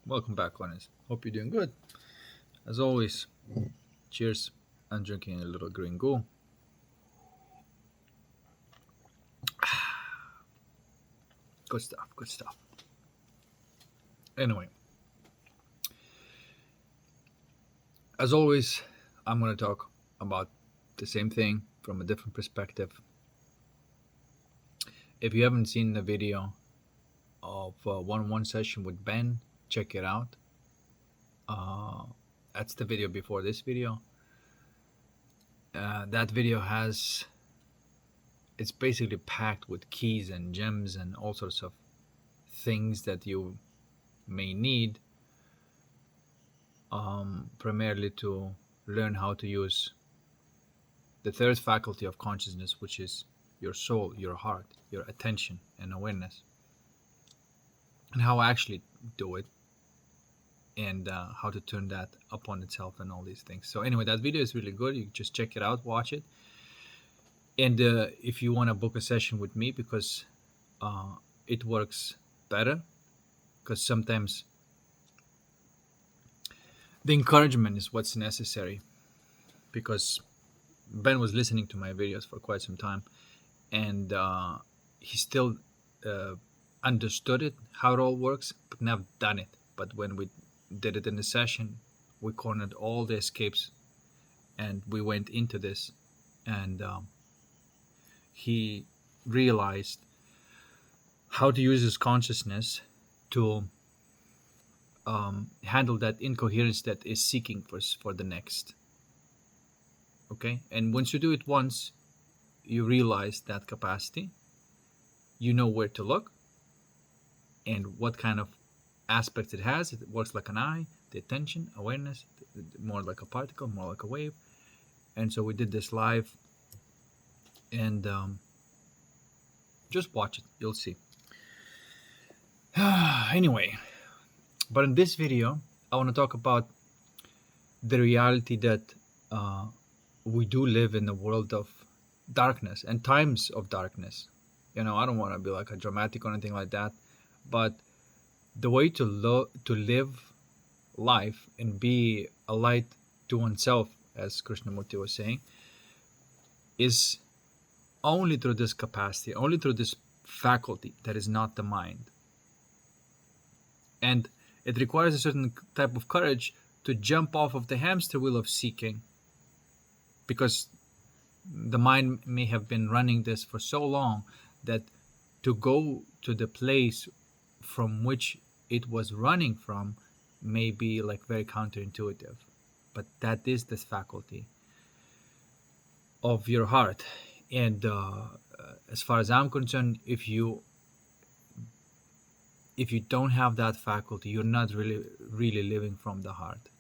Welcome back, Honest. Hope you're doing good. As always, cheers. I'm drinking a little green goo. Good stuff, good stuff. Anyway, as always, I'm going to talk about the same thing from a different perspective. If you haven't seen the video of one-on-one session with Ben, check it out. Uh, that's the video before this video. That video it's basically packed with keys and gems and all sorts of things that you may need, primarily to learn how to use the third faculty of consciousness, which is your soul, your heart, your attention and awareness, and how I actually do it, and how to turn that upon itself and all these things. So anyway, that video is really good. You just check it out, watch it. And if you want to book a session with me, because it works better, because sometimes the encouragement is what's necessary, because Ben was listening to my videos for quite some time, and he still understood it, how it all works, but never done it. But when we did it in the session, we cornered all the escapes and we went into this, and he realized how to use his consciousness to handle that incoherence that is seeking for the next. Okay, and once you do it once, you realize that capacity, you know where to look and what kind of aspects it has. It works like an eye, the attention, awareness, more like a particle, more like a wave. And so we did this live, and just watch it, you'll see. Anyway, but in this video, I want to talk about the reality that we do live in a world of darkness and times of darkness. I don't want to be like a dramatic or anything like that, but the way to live life and be a light to oneself, as Krishnamurti was saying, is only through this capacity, only through this faculty that is not the mind. And it requires a certain type of courage to jump off of the hamster wheel of seeking, because the mind may have been running this for so long that to go to the place from which it was running from may be like very counterintuitive. But that is this faculty of your heart. And as far as I'm concerned, if you don't have that faculty, you're not really living from the heart.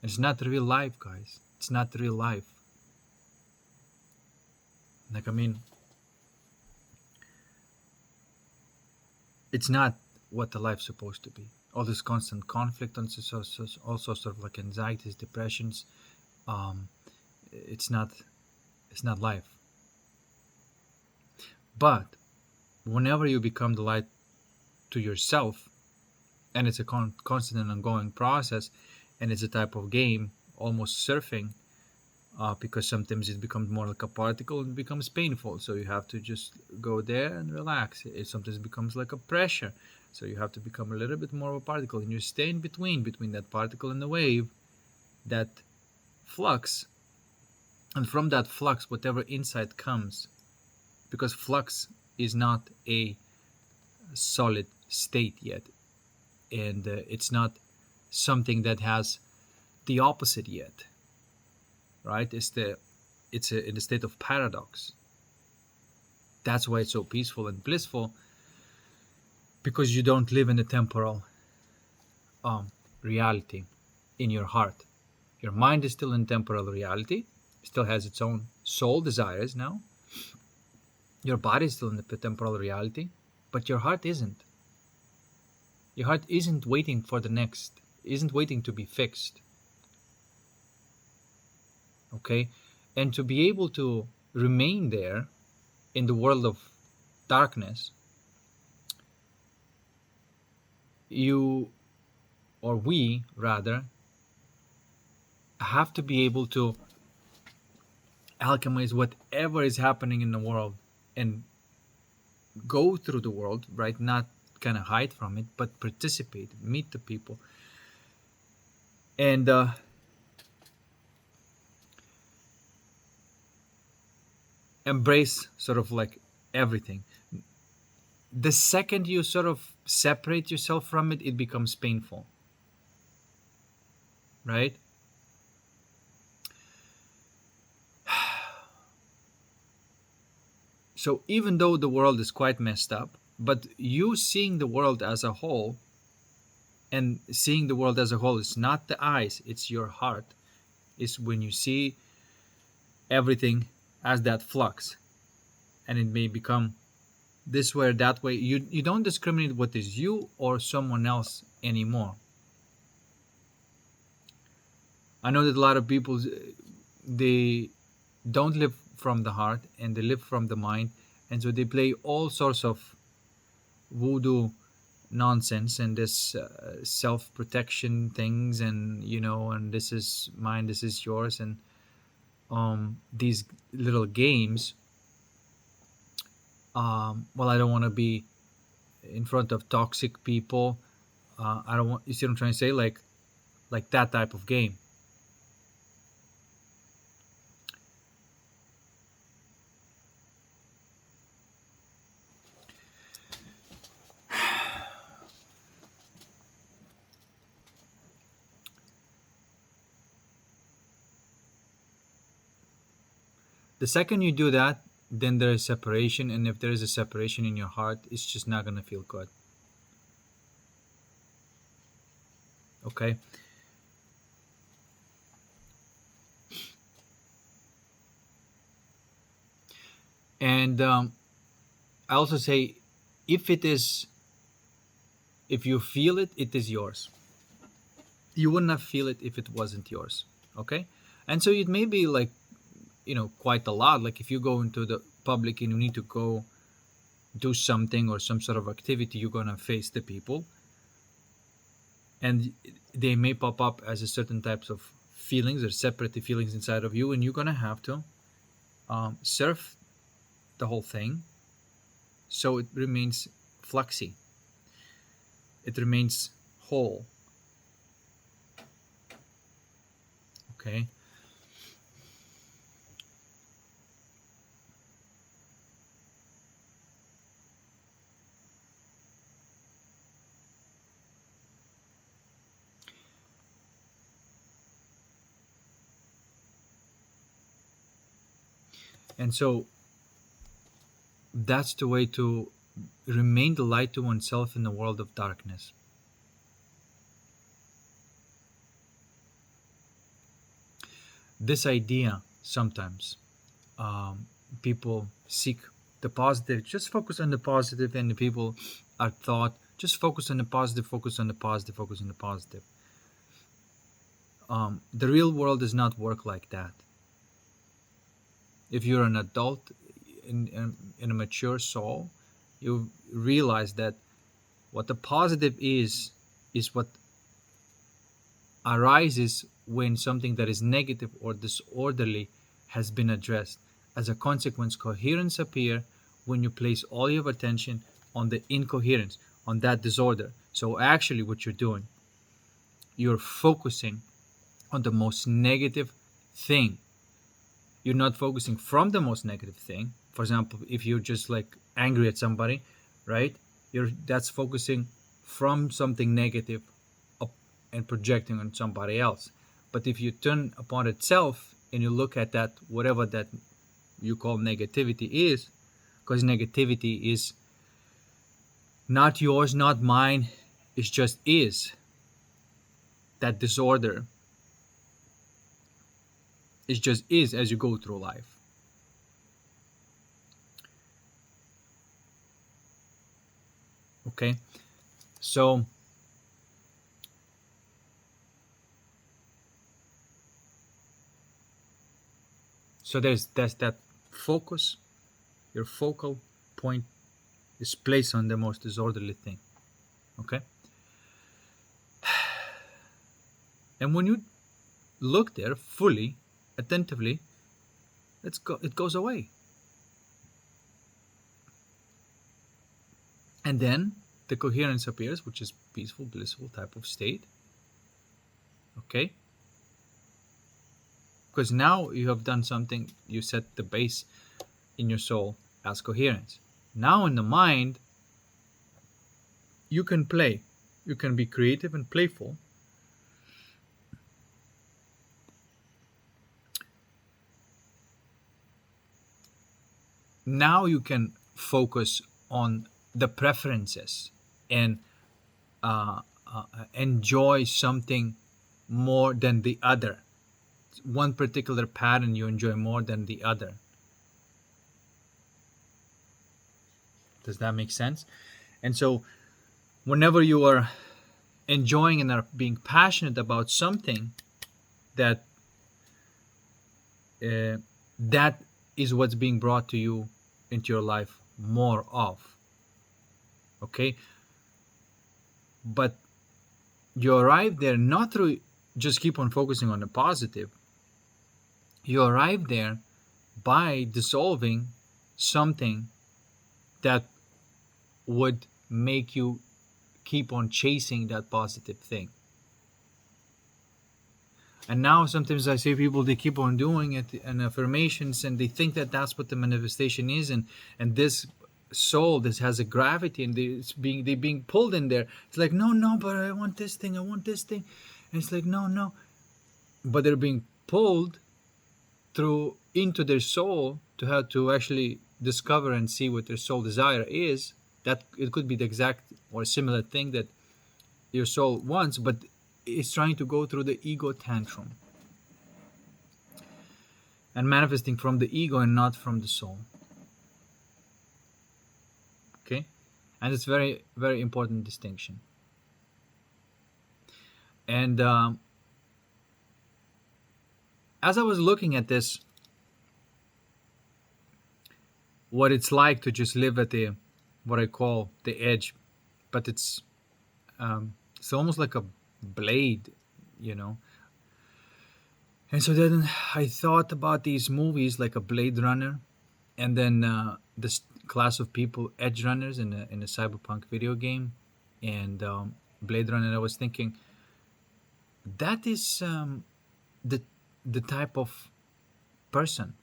It's not real life, guys. It's not real life. It's not what the life's supposed to be. All this constant conflict, and all sorts of like anxieties, depressions. It's not life. But whenever you become the light to yourself, and it's a constant and ongoing process, and it's a type of game, almost surfing, because sometimes it becomes more like a particle and it becomes painful, so you have to just go there and relax. It sometimes becomes like a pressure, so you have to become a little bit more of a particle, and you stay in between that particle and the wave, that flux. And from that flux, whatever insight comes, because flux is not a solid state yet, and it's not something that has the opposite yet, right? It's in the state of paradox. That's why it's so peaceful and blissful, because you don't live in the temporal reality in your heart. Your mind is still in temporal reality, still has its own soul desires now. Your body is still in the temporal reality, but your heart isn't. Your heart isn't waiting for the next, isn't waiting to be fixed. Okay? And to be able to remain there in the world of darkness, you or we rather, have to be able to alchemize whatever is happening in the world and go through the world, right? Not kind of hide from it, but participate, meet the people, and embrace sort of like everything. The second you sort of separate yourself from it, it becomes painful, right? So even though the world is quite messed up, but you seeing the world as a whole, and seeing the world as a whole is not the eyes, it's your heart, is when you see everything as that flux, and it may become this way or that way. You don't discriminate what is you or someone else anymore. I know that a lot of people, they don't live from the heart and they live from the mind, and so they play all sorts of voodoo nonsense and this self-protection things, and and this is mine, this is yours, and these little games. Well, I don't want to be in front of toxic people. I don't want, you see what I'm trying to say, like that type of game. The second you do that, then there is separation, and if there is a separation in your heart, it's just not going to feel good. Okay. And I also say, if it is, if you feel it, it is yours. You would not feel it if it wasn't yours. Okay. And so it may be like, quite a lot. Like if you go into the public and you need to go do something or some sort of activity, you're going to face the people, and they may pop up as a certain types of feelings or separate feelings inside of you, and you're going to have to surf the whole thing so it remains fluxy, it remains whole. Okay. And so that's the way to remain the light to oneself in the world of darkness. This idea, sometimes people seek the positive, just focus on the positive, and the people are taught, just focus on the positive, focus on the positive, focus on the positive. The real world does not work like that. If you're an adult in a mature soul, you realize that what the positive is what arises when something that is negative or disorderly has been addressed. As a consequence, coherence appears when you place all your attention on the incoherence, on that disorder. So actually what you're doing, you're focusing on the most negative thing. You're not focusing from the most negative thing. For example, if you're just like angry at somebody, right? That's focusing from something negative up and projecting on somebody else. But if you turn upon itself and you look at that, whatever that you call negativity is, because negativity is not yours, not mine, it just is. That disorder, it just is as you go through life. Okay, so there's that focus. Your focal point is placed on the most disorderly thing. Okay. And when you look there fully, attentively, it goes away. And then the coherence appears, which is peaceful, blissful type of state. Okay? Because now you have done something, you set the base in your soul as coherence. Now in the mind, you can play. You can be creative and playful. Now you can focus on the preferences and enjoy something more than the other. One particular pattern you enjoy more than the other. Does that make sense? And so whenever you are enjoying and are being passionate about something, that that is what's being brought to you into your life more of. Okay? But you arrive there not through just keep on focusing on the positive. You arrive there by dissolving something that would make you keep on chasing that positive thing. And now sometimes I see people, they keep on doing it and affirmations, and they think that that's what the manifestation is, and this soul, this has a gravity, and they're being pulled in there. It's like, no, but I want this thing, and it's like, no, but they're being pulled through into their soul to have to actually discover and see what their soul desire is. That it could be the exact or similar thing that your soul wants, but it's trying to go through the ego tantrum and manifesting from the ego and not from the soul. Okay? And it's very, very important distinction. And as I was looking at this, what it's like to just live at the, what I call the edge, but it's almost like a blade, And so then I thought about these movies like a Bladerunner, and then this class of people, Edgerunners, in a cyberpunk video game, and Bladerunner. I was thinking that is the type of person,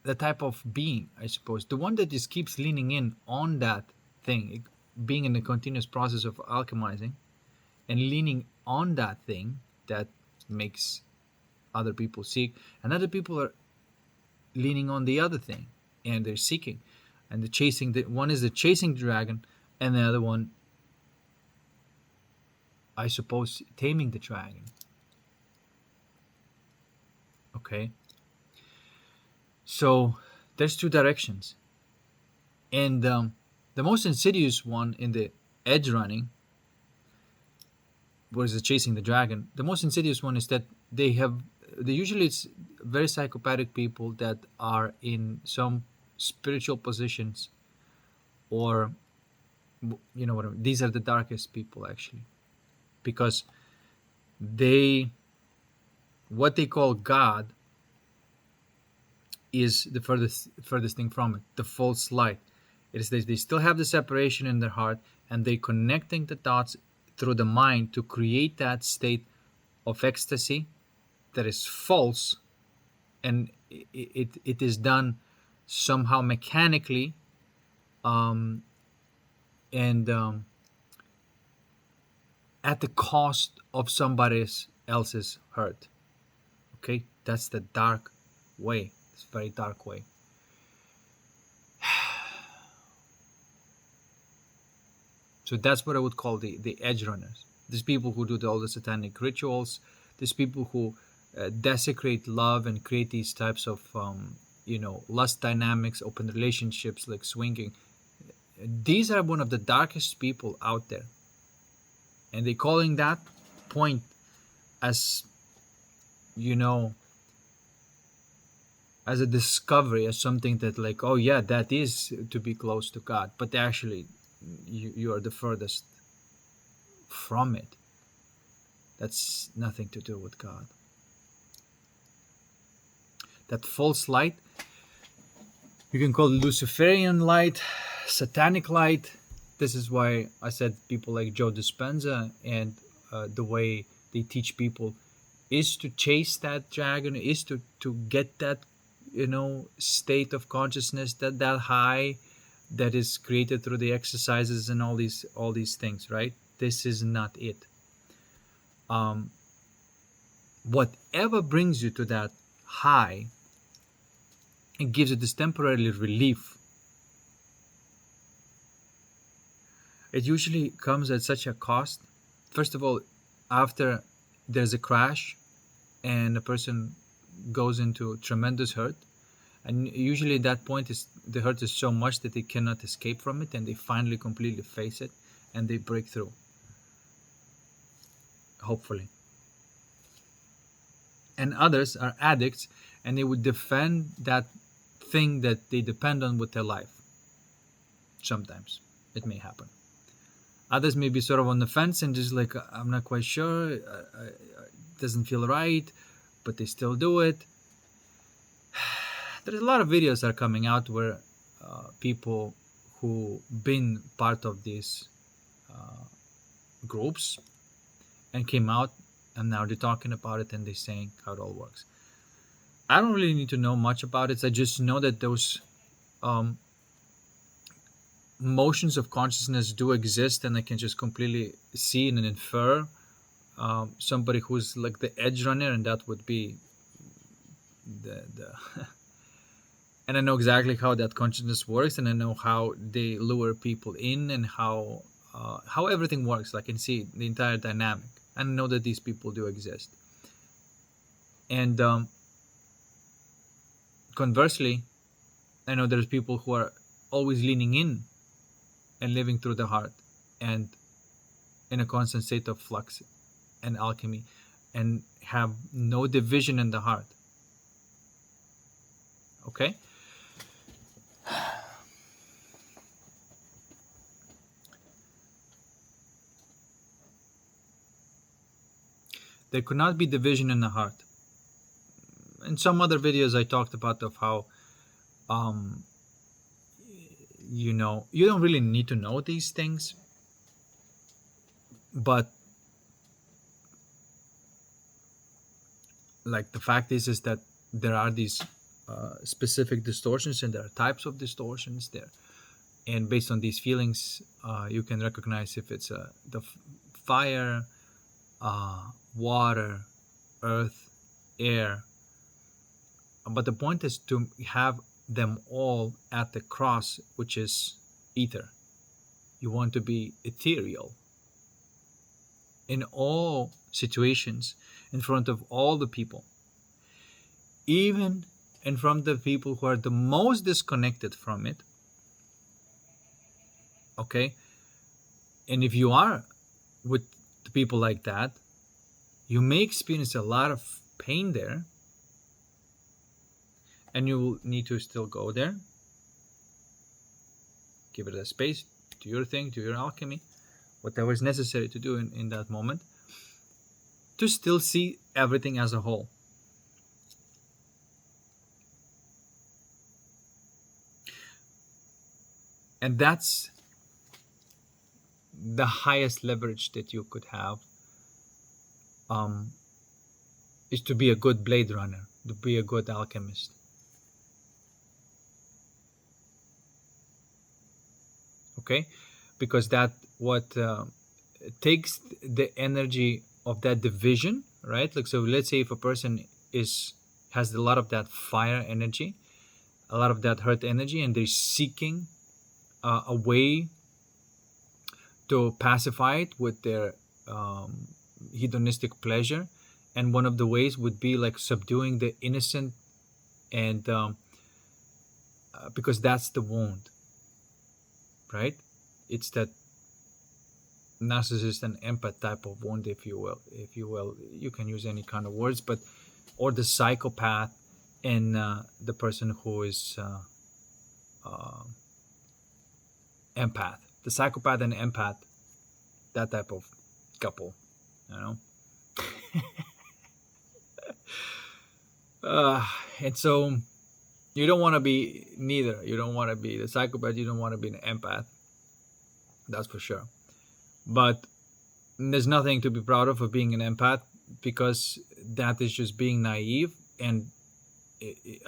the type of being, I suppose, the one that just keeps leaning in on that thing, being in a continuous process of alchemizing and leaning on that thing that makes other people seek, and other people are leaning on the other thing, and they're seeking, and the chasing. One is the chasing dragon, and the other one, I suppose, taming the dragon. Okay. So there's two directions, and the most insidious one in the edge running, whereas the chasing the dragon, the most insidious one is that usually it's very psychopathic people that are in some spiritual positions, or you know what I mean. These are the darkest people actually, because what they call God is the furthest thing from it, the false light. It is they still have the separation in their heart, and they connecting the dots through the mind to create that state of ecstasy that is false, and it is done somehow mechanically, and at the cost of somebody else's hurt. Okay, that's the dark way. It's a very dark way. So that's what I would call the edge runners. These people who do all the satanic rituals. These people who desecrate love and create these types of lust dynamics, open relationships like swinging. These are one of the darkest people out there, and they're calling that point as as a discovery, as something that like, oh yeah, that is to be close to God, but actually you are the furthest from it. That's nothing to do with God. That false light, you can call it Luciferian light, satanic light. This is why I said people like Joe Dispenza and the way they teach people is to chase that dragon, is to get that, state of consciousness, that high that is created through the exercises and all these things, right? This is not it. Whatever brings you to that high, it gives you this temporary relief. It usually comes at such a cost. First of all, after there's a crash and a person goes into tremendous hurt, and usually at that point the hurt is so much that they cannot escape from it, and they finally completely face it and they break through, hopefully. And others are addicts, and they would defend that thing that they depend on with their life. Sometimes it may happen. Others may be sort of on the fence and just like, I'm not quite sure, it doesn't feel right, but they still do it. There's a lot of videos that are coming out where people who been part of these groups and came out, and now they're talking about it and they're saying how it all works. I don't really need to know much about it. I just know that those motions of consciousness do exist, and I can just completely see and infer somebody who's like the Edgerunner, and that would be the and I know exactly how that consciousness works, and I know how they lure people in, and how everything works. I can see the entire dynamic, and I know that these people do exist. And conversely, I know there's people who are always leaning in and living through the heart and in a constant state of flux and alchemy, and have no division in the heart. Okay? There could not be division in the heart. In some other videos I talked about of how you don't really need to know these things, but like the fact is that there are these specific distortions, and there are types of distortions there, and based on these feelings you can recognize if it's the fire, water, earth, air. But the point is to have them all at the cross, which is ether. You want to be ethereal in all situations, in front of all the people, even in front of the people who are the most disconnected from it. Okay? And if you are with the people like that, you may experience a lot of pain there, and you will need to still go there, give it a space, do your thing, do your alchemy, whatever is necessary to do in that moment, to still see everything as a whole. And that's the highest leverage that you could have, is to be a good Bladerunner, to be a good alchemist. Okay? Because that what takes the energy of that division, right? Like, so let's say if a person has a lot of that fire energy, a lot of that hurt energy, and they're seeking a way to pacify it with their hedonistic pleasure, and one of the ways would be like subduing the innocent, and because that's the wound, right? It's that narcissist and empath type of wound, if you will. You can use any kind of words, but or the psychopath and the person who is empath. The psychopath and empath, that type of couple, uh, and so you don't want to be neither. You don't want to be the psychopath. You don't want to be an empath. That's for sure. But there's nothing to be proud of being an empath, because that is just being naive. And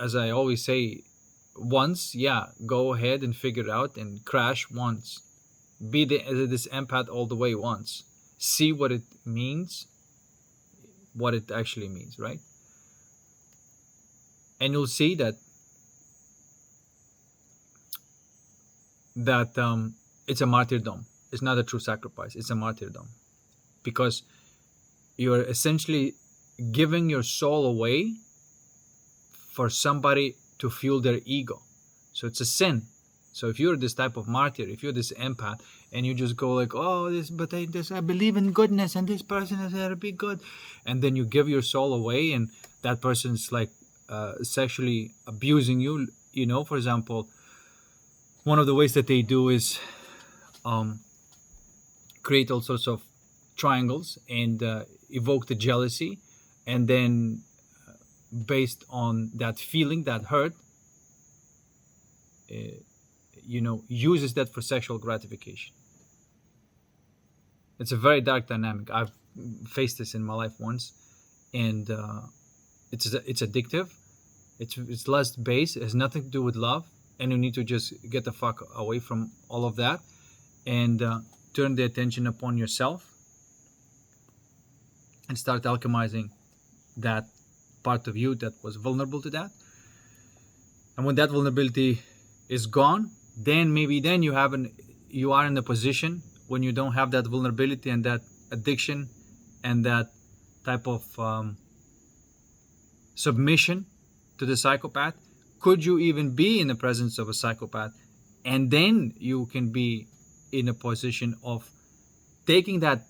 as I always say, once, yeah, go ahead and figure it out and crash once. Be this empath all the way once. See what it means, what it actually means, right? And you'll see that it's a martyrdom. It's not a true sacrifice. It's a martyrdom, because you're essentially giving your soul away for somebody to fuel their ego. So it's a sin. So if you're this type of martyr, if you're this empath, and you just go like, oh, I believe in goodness, and this person is going to be good, and then you give your soul away, and that person's like sexually abusing you. For example, one of the ways that they do is create all sorts of triangles and evoke the jealousy, and then based on that feeling, that hurt, uses that for sexual gratification. It's a very dark dynamic. I've faced this in my life once, and it's addictive. It's lust based. It has nothing to do with love, and you need to just get the fuck away from all of that, and turn the attention upon yourself, and start alchemizing that part of you that was vulnerable to that. And when that vulnerability is gone, then maybe then you are in a position when you don't have that vulnerability and that addiction and that type of submission to the psychopath. Could you even be in the presence of a psychopath? And then you can be in a position of taking that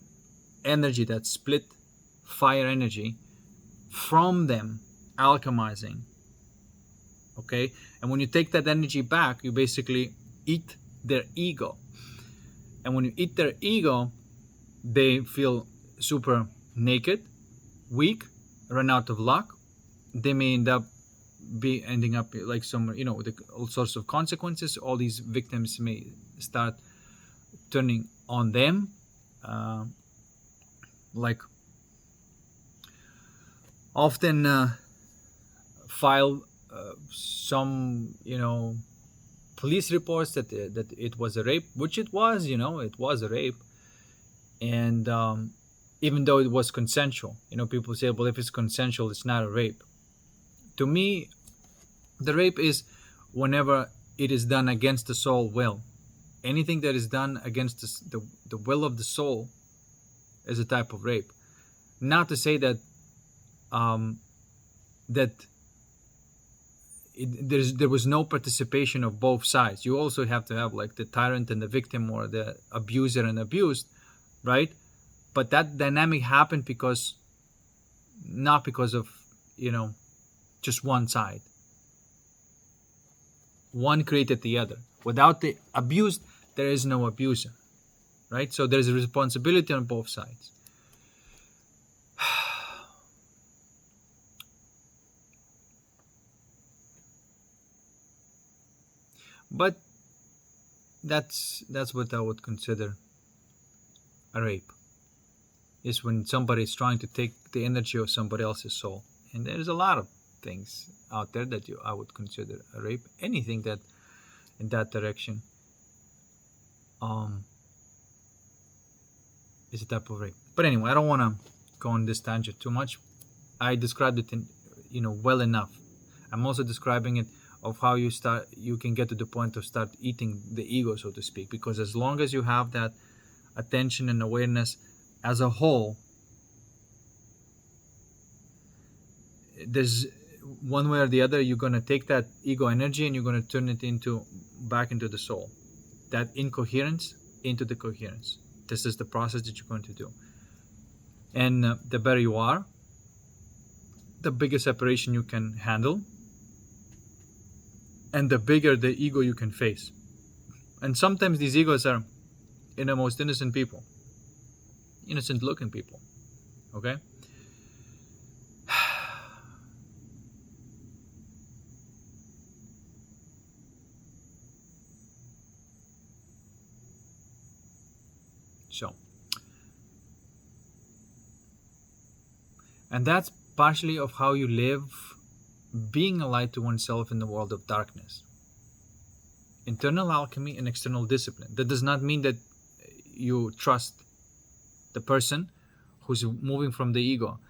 energy, that split fire energy, from them, alchemizing. Okay? And when you take that energy back, you basically eat their ego. And when you eat their ego, they feel super naked, weak, run out of luck. They may ending up like with all sorts of consequences. All these victims may start turning on them, like often file some police reports that it was a rape, which it was. It was a rape. And even though it was consensual, people say, well, if it's consensual, it's not a rape. To me, the rape is whenever it is done against the soul will. Anything that is done against the will of the soul is a type of rape. Not to say that there was no participation of both sides. You also have to have like the tyrant and the victim, or the abuser and abused, right? But that dynamic happened not because of just one side. One created the other. Without the abused, there is no abuser, right? So there's a responsibility on both sides. But that's what I would consider a rape. Is when somebody is trying to take the energy of somebody else's soul. And there's a lot of things out there that I would consider a rape. Anything that in that direction is a type of rape. But anyway, I don't want to go on this tangent too much. I described it well enough. I'm also describing it of how you can get to the point of start eating the ego, so to speak, because as long as you have that attention and awareness as a whole, there's one way or the other, you're going to take that ego energy and you're going to turn it back into the soul, that incoherence into the coherence. This is the process that you're going to do. And the better you are, the bigger separation you can handle, and the bigger the ego you can face. And sometimes these egos are in the most innocent people, innocent looking people. Okay? And that's partially of how you live, being a light to oneself in the world of darkness. Internal alchemy and external discipline. That does not mean that you trust the person who's moving from the ego.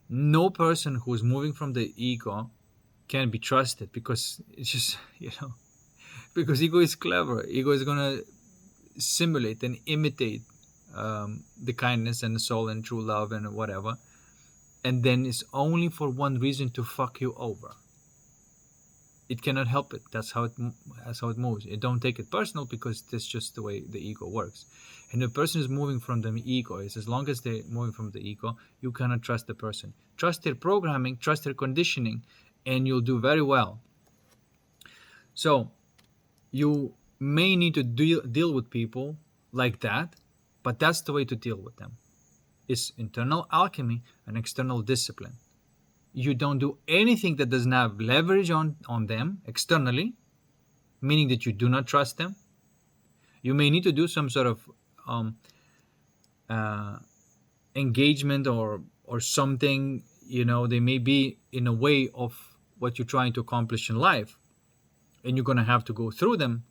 No person who's moving from the ego can be trusted, because it's just, because ego is clever. Ego is going to simulate and imitate the kindness and the soul and true love and whatever. And then it's only for one reason: to fuck you over. It cannot help it. That's how it moves. It don't take it personal, because that's just the way the ego works. And the person is moving from the ego. Is as long as they're moving from the ego, you cannot trust the person. Trust their programming, trust their conditioning, and you'll do very well. So you may need to deal with people like that, but that's the way to deal with them. It's internal alchemy and external discipline. You don't do anything that doesn't have leverage on them externally, meaning that you do not trust them. You may need to do some sort of engagement or something. They may be in a way of what you're trying to accomplish in life, and you're going to have to go through them.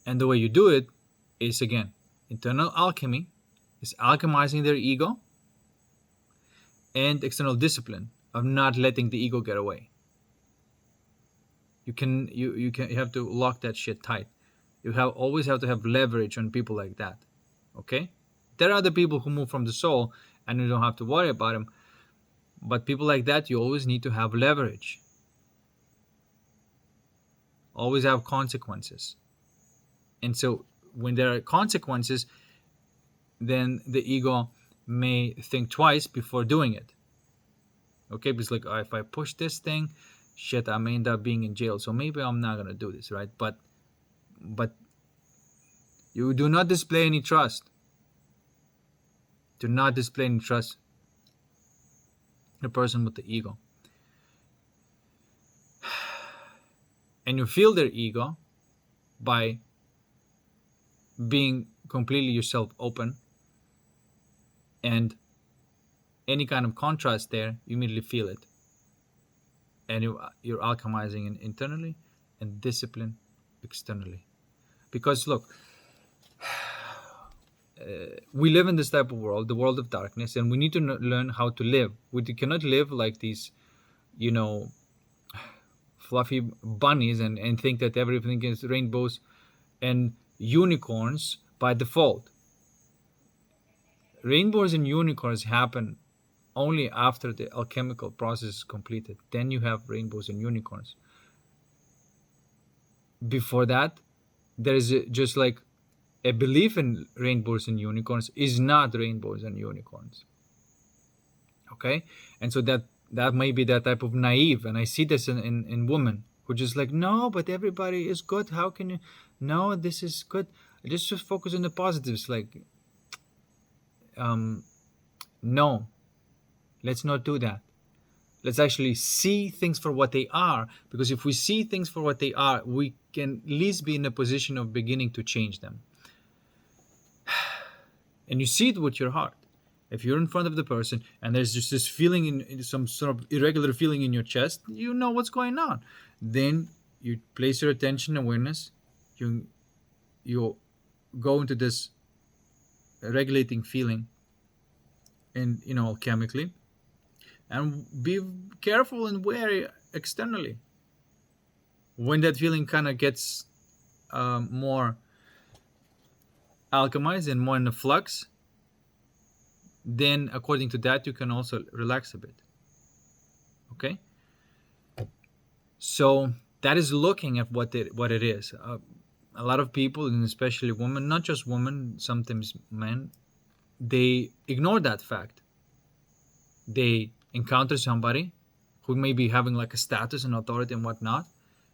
And the way you do it is, again, internal alchemy is alchemizing their ego, and external discipline of not letting the ego get away. You have to lock that shit tight. You always have to have leverage on people like that. Okay? There are the people who move from the soul and you don't have to worry about them. But people like that, you always need to have leverage. Always have consequences. And so when there are consequences, then the ego may think twice before doing it. Okay, because like, if I push this thing, shit, I may end up being in jail, so maybe I'm not gonna do this, right? But you do not display any trust. Do not display any trust. The person with the ego. And you feel their ego by being completely yourself open, and any kind of contrast there, you immediately feel it. And you're alchemizing internally and discipline externally. Because look, we live in this type of world, the world of darkness, and we need to learn how to live. We cannot live like these, fluffy bunnies and think that everything is rainbows and unicorns by default. Rainbows and unicorns happen only after the alchemical process is completed. Then you have rainbows and unicorns. Before that, there is just like a belief in rainbows and unicorns is not rainbows and unicorns. Okay? And so that may be that type of naive. And I see this in women who just like, no, but everybody is good. How can you? No, this is good. Just focus on the positives. Like, no. Let's not do that. Let's actually see things for what they are, because if we see things for what they are, we can at least be in a position of beginning to change them. And you see it with your heart. If you're in front of the person and there's just this feeling, in some sort of irregular feeling in your chest, you know what's going on. Then you place your attention, awareness, you go into this regulating feeling, and chemically. And be careful and wary externally. When that feeling kind of gets more alchemized and more in the flux, then according to that, you can also relax a bit. Okay? So that is looking at what it is. A lot of people, and especially women, not just women, sometimes men, they ignore that fact. They encounter somebody who may be having like a status and authority and whatnot.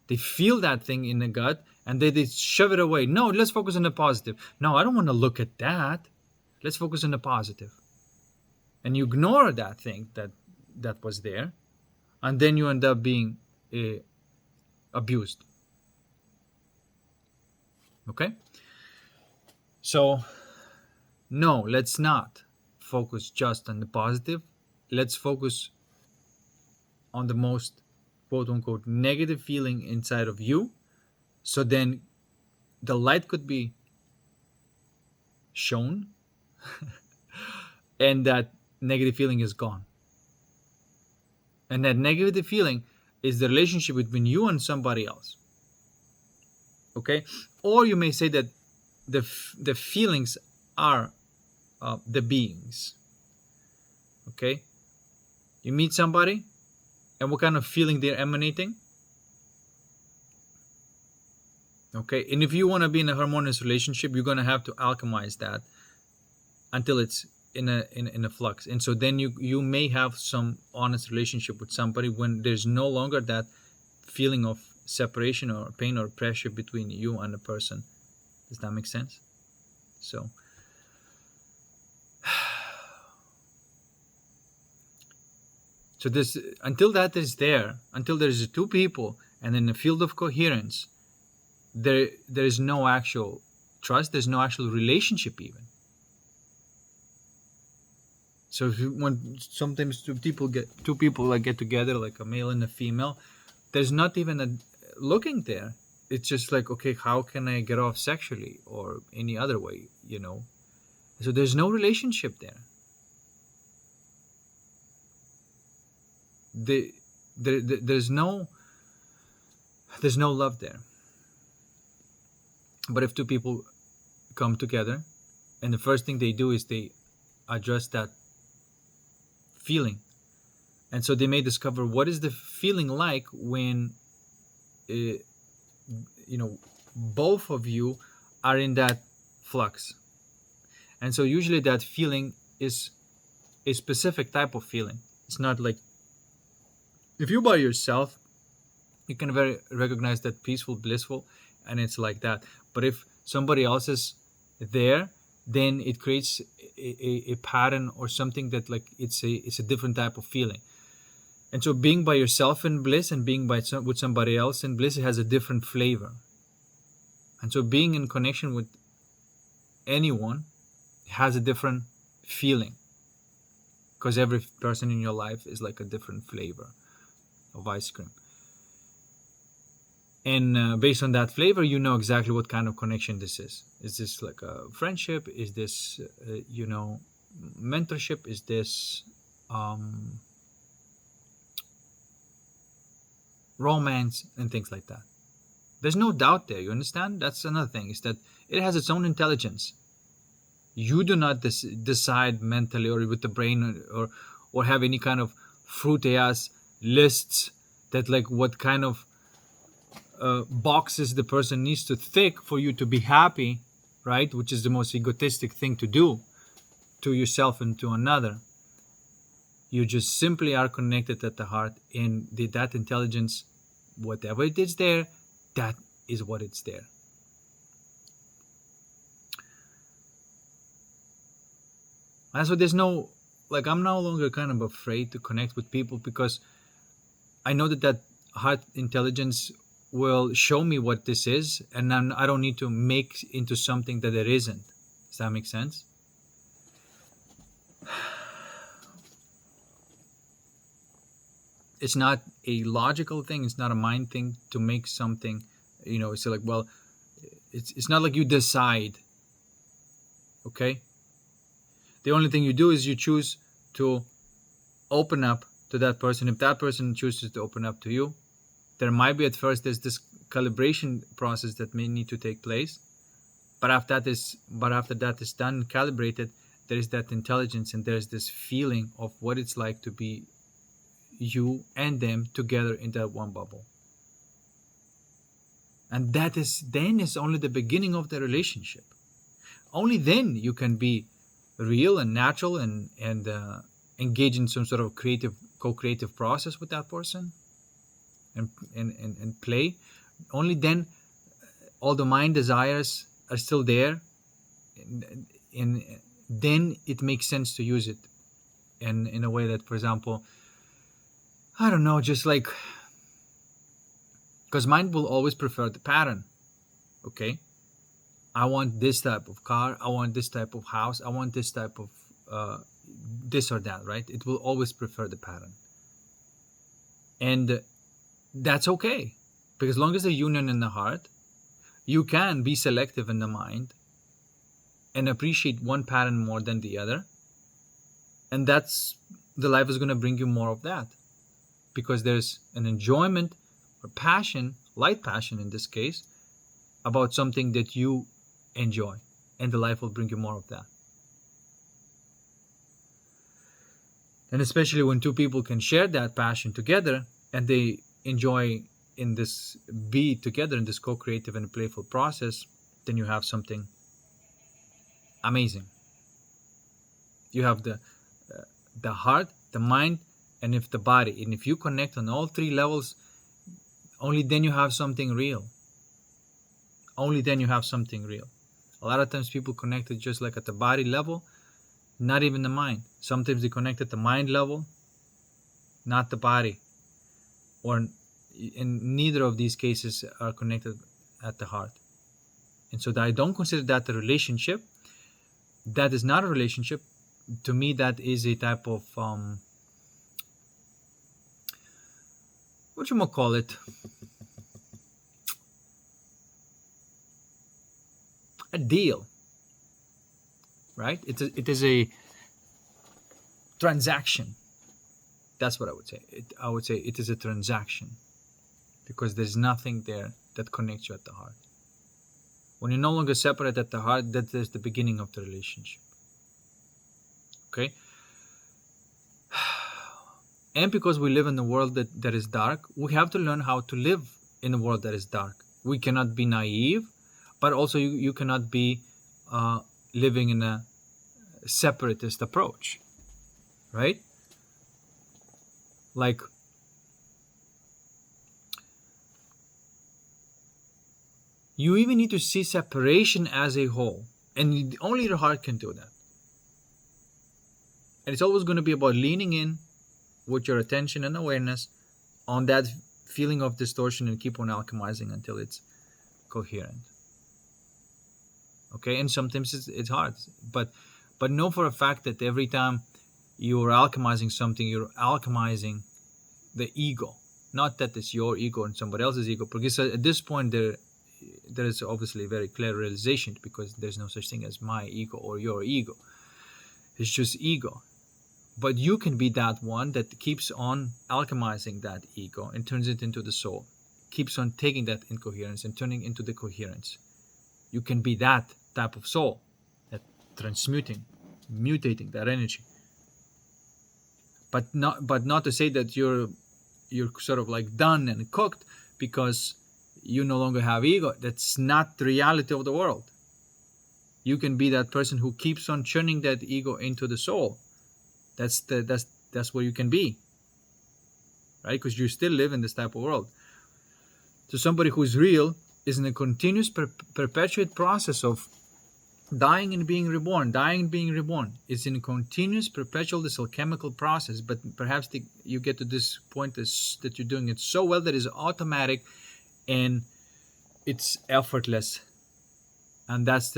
They feel that thing in the gut and they shove it away. No, let's focus on the positive. No, I don't want to look at that. Let's focus on the positive. And you ignore that thing that was there, and then you end up being abused. Okay? So, no, let's not focus just on the positive. let's focus on the most quote unquote negative feeling inside of you, so then the light could be shown and that negative feeling is gone. And that negative feeling is the relationship between you and somebody else. Okay? Or you may say that the feelings are the beings. Okay? You meet somebody, and what kind of feeling they're emanating? Okay? And if you want to be in a harmonious relationship, you're going to have to alchemize that until it's in a flux. And so then you may have some honest relationship with somebody when there's no longer that feeling of separation or pain or pressure between you and the person. Does that make sense? So this, until that is there, until there's two people and in the field of coherence, there is no actual trust, there's no actual relationship even. So if when sometimes two people get together, like a male and a female, there's not even a looking there. It's just like, okay, how can I get off sexually or any other way, So there's no relationship there. There's no love there. But if two people come together, and the first thing they do is they address that feeling, and so they may discover what is the feeling like when both of you are in that flux. And so usually that feeling is a specific type of feeling. It's not like if you're by yourself, you can very recognize that peaceful, blissful, and it's like that. But if somebody else is there, then it creates a pattern or something that like it's a different type of feeling. And so being by yourself in bliss and being with somebody else in bliss, it has a different flavor. And so being in connection with anyone has a different feeling, because every person in your life is like a different flavor of ice cream. And based on that flavor, you know exactly what kind of connection this is. Is this like a friendship? Is this, mentorship? Is this romance and things like that? There's no doubt there. You understand? That's another thing, is that it has its own intelligence. You do not decide mentally or with the brain or have any kind of fruity ass lists that like what kind of boxes the person needs to tick for you to be happy, right? Which is the most egotistic thing to do to yourself and to another. You just simply are connected at the heart, and that intelligence, whatever it is there, that is what it's there. And so there's no, like, I'm no longer kind of afraid to connect with people, because I know that heart intelligence will show me what this is, and then I don't need to make into something that it isn't. Does that make sense? It's not a logical thing. It's not a mind thing to make something, it's like, well, it's not like you decide, okay? The only thing you do is you choose to open up to that person. If that person chooses to open up to you, there might be at first there's this calibration process that may need to take place, but after that is done, calibrated, there is that intelligence, and there's this feeling of what it's like to be you and them together in that one bubble. And that is only the beginning of the relationship. Only then you can be real and natural and engage in some sort of co-creative process with that person and play. Only then all the mind desires are still there, and then it makes sense to use it in a way that, for example, I don't know, just like, because mind will always prefer the pattern. Okay, I want this type of car, I want this type of house, I want this type of this or that, right? It will always prefer the pattern. And that's okay, because as long as the union in the heart, you can be selective in the mind and appreciate one pattern more than the other. And that's, the life is going to bring you more of that, because there's an enjoyment or passion, light passion in this case, about something that you enjoy, and the life will bring you more of that. And especially when two people can share that passion together and they enjoy in this, be together in this co-creative and playful process, then you have something amazing. You have the heart, the mind, and if the body, and if you connect on all three levels, only then you have something real. Only then you have something real. A lot of times people connect it just like at the body level, not even the mind. Sometimes they connect at the mind level, not the body, or in neither of these cases are connected at the heart. And so I don't consider that a relationship. That is not a relationship. To me, that is a type of what you might call it, a deal, right? It is a transaction. That's what I would say. I would say it is a transaction, because there's nothing there that connects you at the heart. When you're no longer separate at the heart, that is the beginning of the relationship. Okay? And because we live in a world that is dark, we have to learn how to live in a world that is dark. We cannot be naive, but also you cannot be living in a separatist approach, right? Like, you even need to see separation as a whole, and only your heart can do that. And it's always going to be about leaning in with your attention and awareness on that feeling of distortion and keep on alchemizing until it's coherent. Okay, and sometimes it's hard, but know for a fact that every time you're alchemizing something, you're alchemizing the ego. Not that it's your ego and somebody else's ego, because at this point there is obviously a very clear realization, because there's no such thing as my ego or your ego. It's just ego. But you can be that one that keeps on alchemizing that ego and turns it into the soul, keeps on taking that incoherence and turning into the coherence. You can be that type of soul, that transmuting, mutating that energy. But not to say that you're sort of like done and cooked because you no longer have ego. That's not the reality of the world. You can be that person who keeps on churning that ego into the soul. That's where you can be, right? Because you still live in this type of world. So somebody who's real is in a continuous perpetuate process of dying and being reborn, dying and being reborn. It's in a continuous perpetual, this alchemical process. But perhaps you get to this point that you're doing it so well that it's automatic and it's effortless. And that's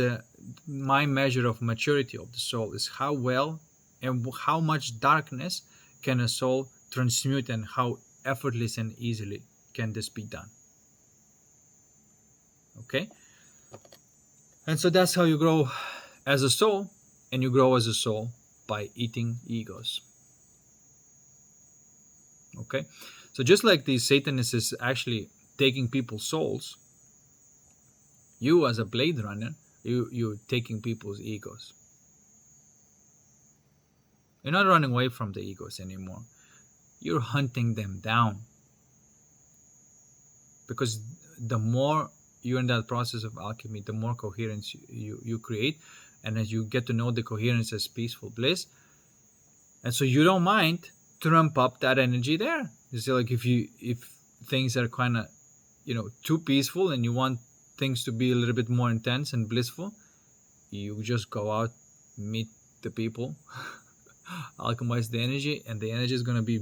my measure of maturity of the soul, is how well and how much darkness can a soul transmute, and how effortless and easily can this be done. Okay? And so that's how you grow as a soul, and you grow as a soul by eating egos. Okay? So just like these Satanists is actually taking people's souls, you as a Bladerunner, you're taking people's egos. You're not running away from the egos anymore. You're hunting them down. Because the more you're in that process of alchemy, the more coherence you create. And as you get to know the coherence as peaceful bliss, and so you don't mind to ramp up that energy there. You see, like if things are kind of, too peaceful and you want things to be a little bit more intense and blissful, you just go out, meet the people, alchemize the energy, and the energy is going to be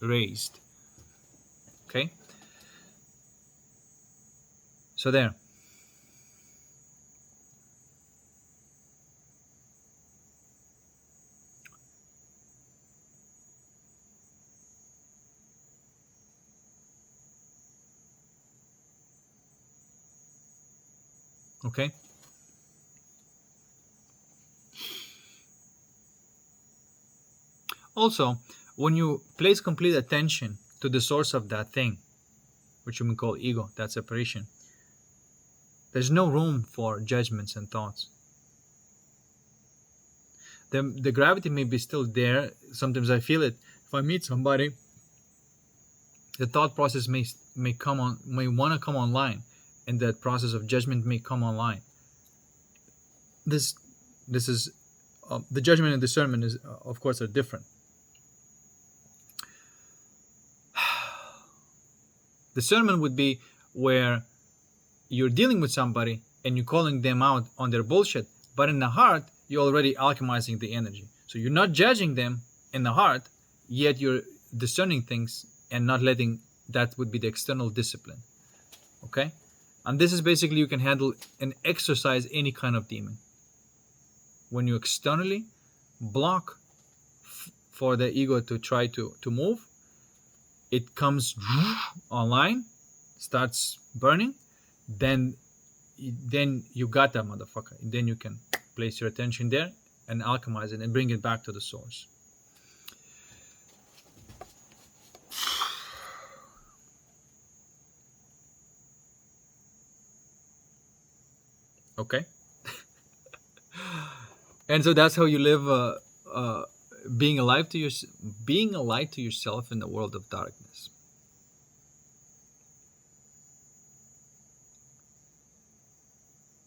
raised. Okay? So there. Okay? Also, when you place complete attention to the source of that thing, which we call ego, that separation, there's no room for judgments and thoughts. The gravity may be still there. Sometimes I feel it. If I meet somebody, the thought process may want to come online, and that process of judgment may come online. This is the judgment and discernment is of course are different. Discernment would be where you're dealing with somebody and you're calling them out on their bullshit, but in the heart you're already alchemizing the energy. So you're not judging them in the heart, yet you're discerning things and not letting that would be the external discipline. Okay? And this is basically you can handle and exercise any kind of demon. When you externally block for the ego to try to move, it comes online, starts burning, then you got that motherfucker. Then you can place your attention there and alchemize it and bring it back to the source. Okay? And so that's how you live being a light to yourself in the world of darkness.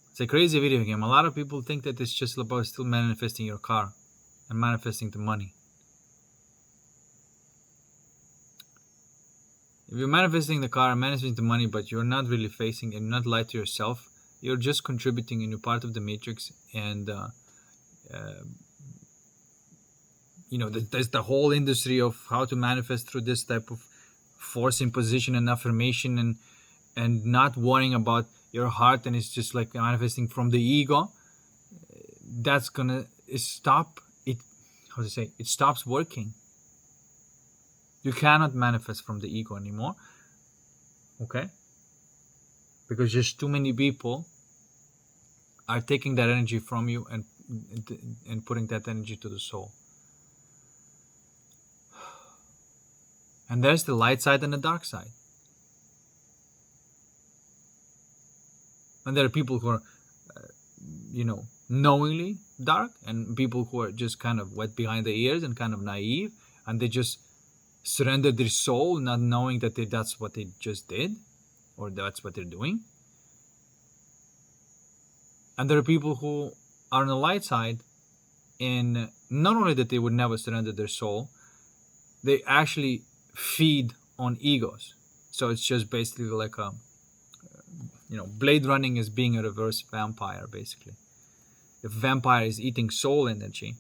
It's a crazy video game. A lot of people think that it's just about still manifesting your car and manifesting the money. If you're manifesting the car and manifesting the money, but you're not really facing and not light to yourself, you're just contributing and you're part of the matrix. And there's the whole industry of how to manifest through this type of force imposition and affirmation and not worrying about your heart, and it's just like manifesting from the ego. That's gonna stop it. How to say? It stops working. You cannot manifest from the ego anymore. Okay? Because just too many people are taking that energy from you and putting that energy to the soul. And there's the light side and the dark side. And there are people who are, knowingly dark, and people who are just kind of wet behind the ears and kind of naive, and they just surrender their soul, not knowing that that's what they just did, or that's what they're doing. And there are people who are on the light side, and not only that they would never surrender their soul, they actually feed on egos. So it's just basically like a blade running is being a reverse vampire, basically. If vampire is eating soul energy,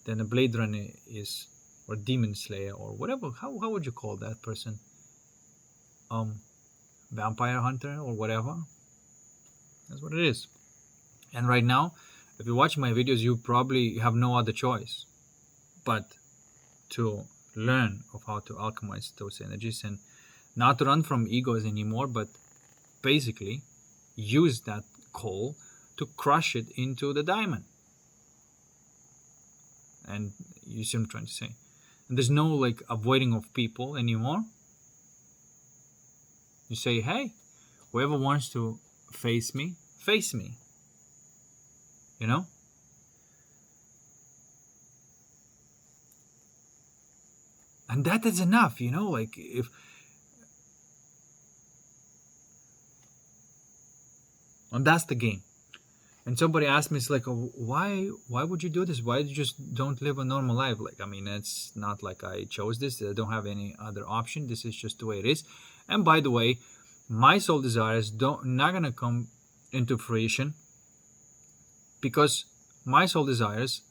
then a blade runner is, or demon slayer, or whatever. How would you call that person? Vampire hunter or whatever. That's what it is. And right now, if you watch my videos, you probably have no other choice but to learn of how to alchemize those energies and not to run from egos anymore, but basically use that coal to crush it into the diamond. And you see what I'm trying to say. And there's no avoiding of people anymore. You say, hey, whoever wants to face me, face me. And that is enough, if and that's the game. And somebody asked me, it's like, why would you do this? Why you just don't live a normal life? It's not like I chose this. I don't have any other option. This is just the way it is. And by the way, my soul desires not gonna come into fruition, because my soul desires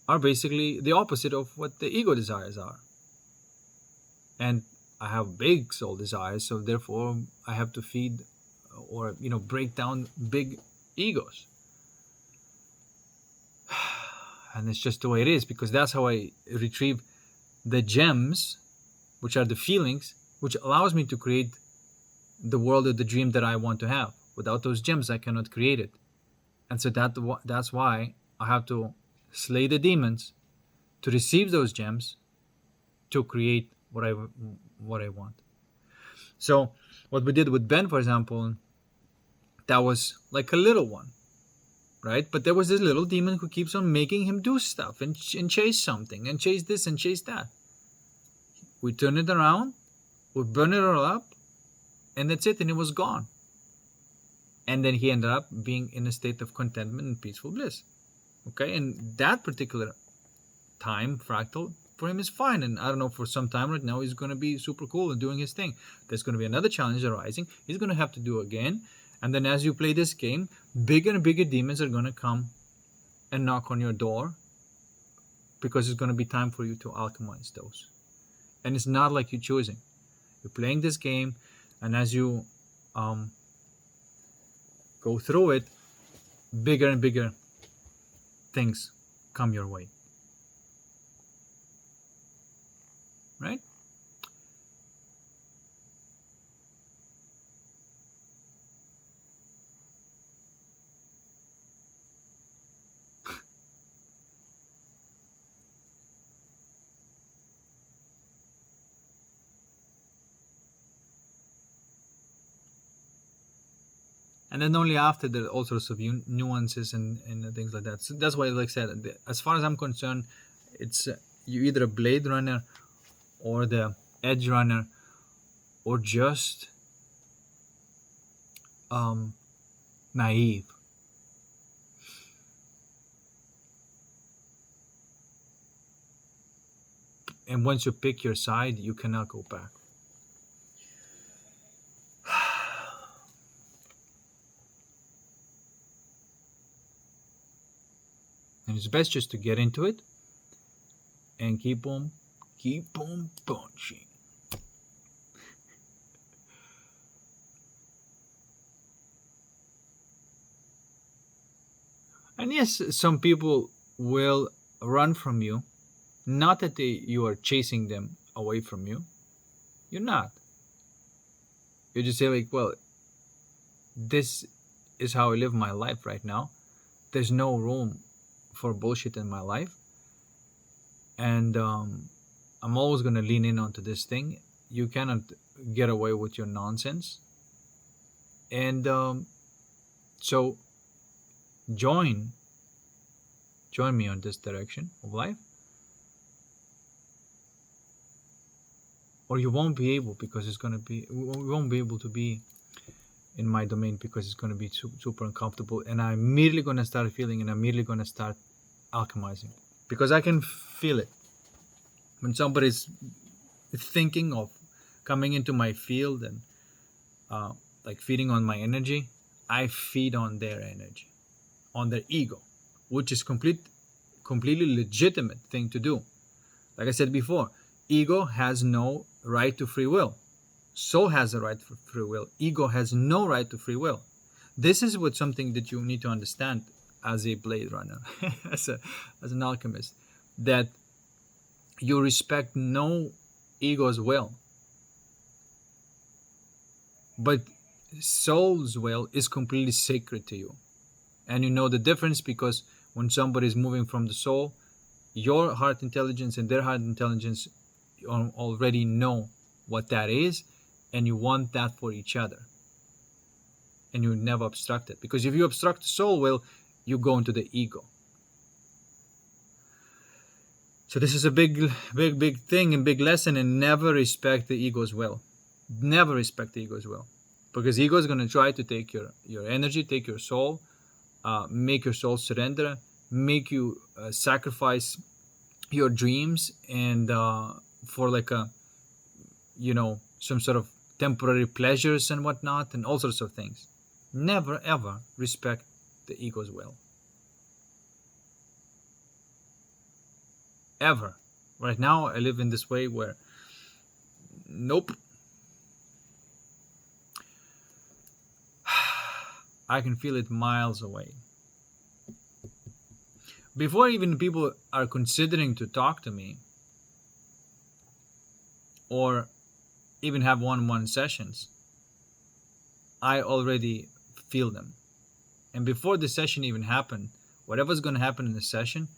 are basically the opposite of what the ego desires are. And I have big soul desires, so therefore I have to feed or break down big egos. And it's just the way it is, because that's how I retrieve the gems, which are the feelings, which allows me to create the world of the dream that I want to have, Without those gems, I cannot create it. And so that's why I have to slay the demons to receive those gems to create what I want. So what we did with Ben, for example, that was like a little one, right? But there was this little demon who keeps on making him do stuff and chase something and chase this and chase that. We turn it around, we burn it all up, and that's it, and it was gone. And then he ended up being in a state of contentment and peaceful bliss. Okay, and that particular time fractal for him is fine. And I don't know, for some time right now, he's going to be super cool and doing his thing. There's going to be another challenge arising. He's going to have to do again. And then as you play this game, bigger and bigger demons are going to come and knock on your door, because it's going to be time for you to alchemize those. And it's not like you're choosing. You're playing this game, and as you go through it, bigger and bigger things come your way. Right? And then only after there are all sorts of nuances and things like that. So that's why, like I said, as far as I'm concerned, it's you either a Bladerunner or the Edgerunner, or just naive. And once you pick your side, you cannot go back. And it's best just to get into it and keep on punching. And yes, some people will run from you. Not that you are chasing them away from you. You're not. You just say, like, well, this is how I live my life right now. There's no room for bullshit in my life. And I'm always going to lean in onto this thing. You cannot get away with your nonsense. And so join me on this direction of life, or you won't be able, because it's going to be, we won't be able to be in my domain, because it's going to be super uncomfortable. And I'm immediately going to start feeling, and I'm immediately going to start alchemizing, because I can feel it. When somebody's thinking of coming into my field and like feeding on my energy, I feed on their energy, on their ego, which is completely legitimate thing to do. Like I said before, ego has no right to free will. Soul has a right for free will. Ego has no right to free will. This is what something that you need to understand as a Bladerunner, as an alchemist, that you respect no ego's will, but soul's will is completely sacred to you. And you know the difference, because when somebody is moving from the soul, your heart intelligence and their heart intelligence already know what that is, and you want that for each other. And you never obstruct it, because if you obstruct the soul will, you go into the ego. So this is a big thing and big lesson, and never respect the ego's will. Never respect the ego's will, because ego is going to try to take your energy, take your soul, make your soul surrender, make you sacrifice your dreams, and for like a, some sort of temporary pleasures and whatnot, and all sorts of things. Never ever respect the ego's will. Ever. Right now I live in this way where, nope. I can feel it miles away. Before even people are considering to talk to me, or even have one-on-one sessions, I already feel them. And before the session even happened, whatever's going to happen in the session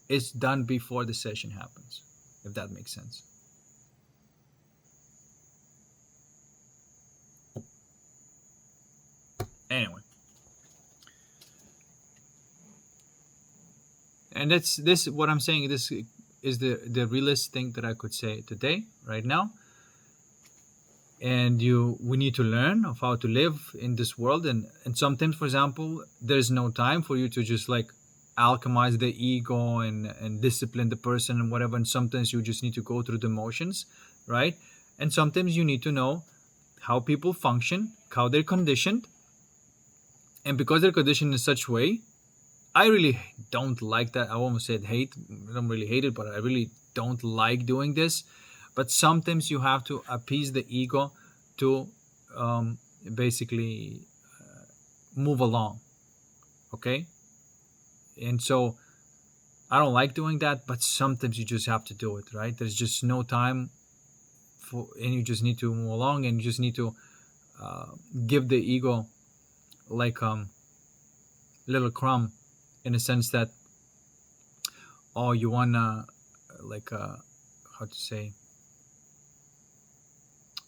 is done before the session happens, if that makes sense. Anyway, and that's this what I'm saying. This is the realest thing that I could say today, right now. And we need to learn of how to live in this world, and sometimes, for example, there's no time for you to just like alchemize the ego and discipline the person and whatever, and sometimes you just need to go through the motions, right? And sometimes you need to know how people function, how they're conditioned, and because they're conditioned in such way, I really don't like that. I almost said hate. I don't really hate it, but I really don't like doing this. But sometimes you have to appease the ego to basically move along. Okay? And so I don't like doing that, but sometimes you just have to do it, right? There's just no time for, and you just need to move along, and you just need to give the ego like little crumb, in a sense that, oh, you wanna like how to say,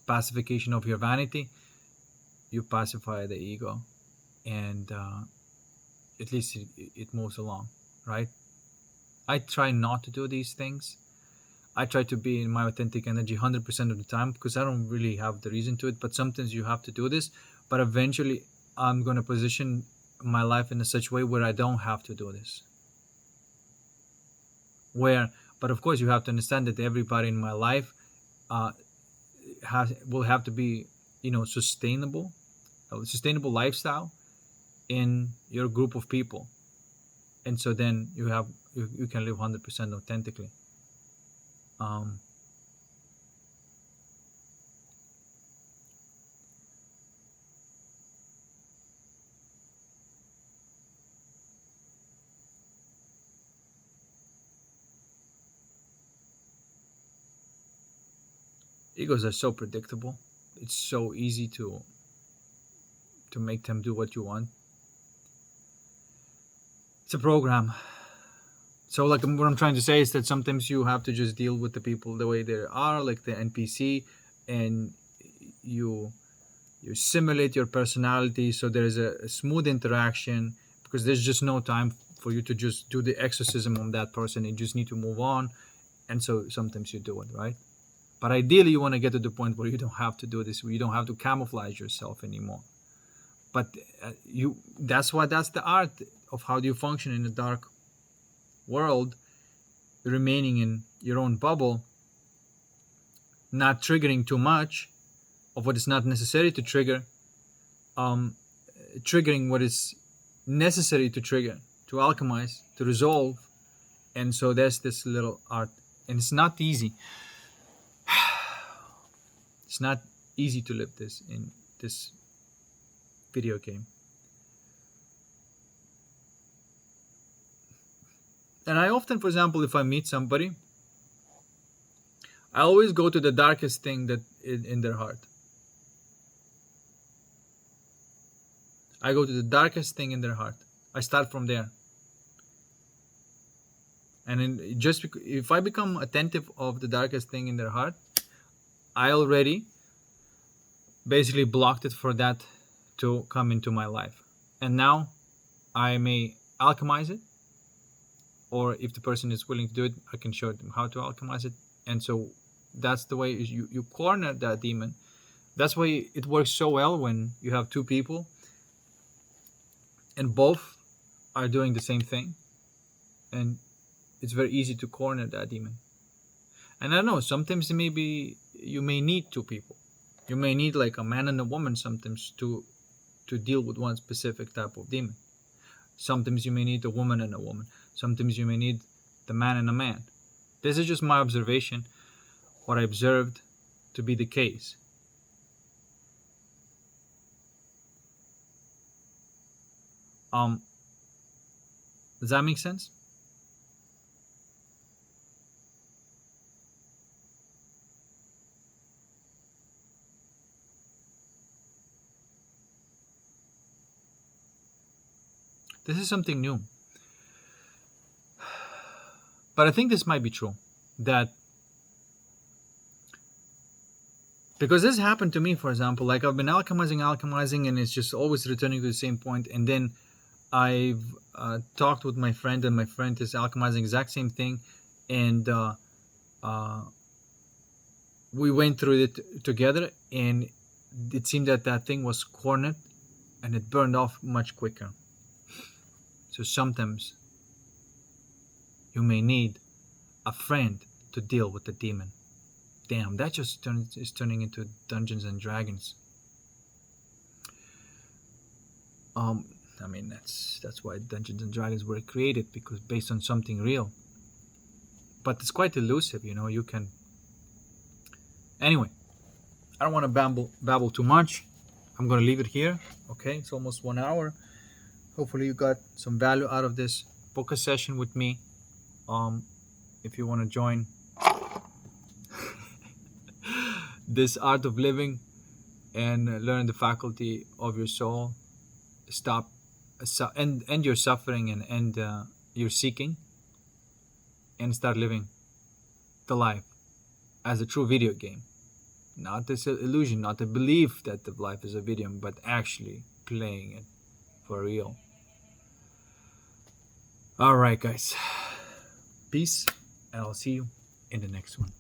pacification of your vanity. You pacify the ego, and at least it moves along, right? I try not to do these things. I try to be in my authentic energy 100% of the time, because I don't really have the reason to it, but sometimes you have to do this. But eventually I'm going to position my life in a such way where I don't have to do this, but of course you have to understand that everybody in my life uh, will have to be, sustainable, a sustainable lifestyle in your group of people, and so then you can live 100% authentically. um, Egos are so predictable. It's so easy to make them do what you want. It's a program. So like what I'm trying to say is that sometimes you have to just deal with the people the way they are, like the NPC, and you simulate your personality so there's a smooth interaction, because there's just no time for you to just do the exorcism on that person. You just need to move on, and so sometimes you do it, right? But ideally you want to get to the point where you don't have to do this, where you don't have to camouflage yourself anymore. But that's the art of how do you function in a dark world, remaining in your own bubble, not triggering too much of what is not necessary to trigger, triggering what is necessary to trigger, to alchemize, to resolve. And so there's this little art, and it's not easy. It's not easy to live this in this video game. And I often, for example, if I meet somebody, I always go to the darkest thing that in their heart. I go to the darkest thing in their heart. I start from there. And if I become attentive of the darkest thing in their heart, I already basically blocked it for that to come into my life. And now I may alchemize it, or if the person is willing to do it, I can show them how to alchemize it. And so that's the way you corner that demon. That's why it works so well when you have two people and both are doing the same thing, and it's very easy to corner that demon. And I don't know, sometimes maybe you may need two people. You may need like a man and a woman sometimes to deal with one specific type of demon. Sometimes you may need a woman and a woman. Sometimes you may need the man and a man. This is just my observation, what I observed to be the case. Does that make sense? This is something new. But I think this might be true. That because this happened to me, for example, like I've been alchemizing, and it's just always returning to the same point. And then I've talked with my friend, and my friend is alchemizing exact same thing, and we went through it together, and it seemed that that thing was cornered, and it burned off much quicker. So sometimes you may need a friend to deal with the demon. Damn, that just is turning into Dungeons and Dragons. I mean, that's why Dungeons and Dragons were created, because based on something real. But it's quite elusive, you know. You can. Anyway, I don't want to babble too much. I'm gonna leave it here. Okay, it's almost 1 hour. Hopefully, you got some value out of this. Book a session with me. If you want to join this art of living and learn the faculty of your soul, stop end your suffering and end your seeking, and start living the life as a true video game, not this illusion, not the belief that the life is a video, but actually playing it for real. All right, guys, peace, and I'll see you in the next one.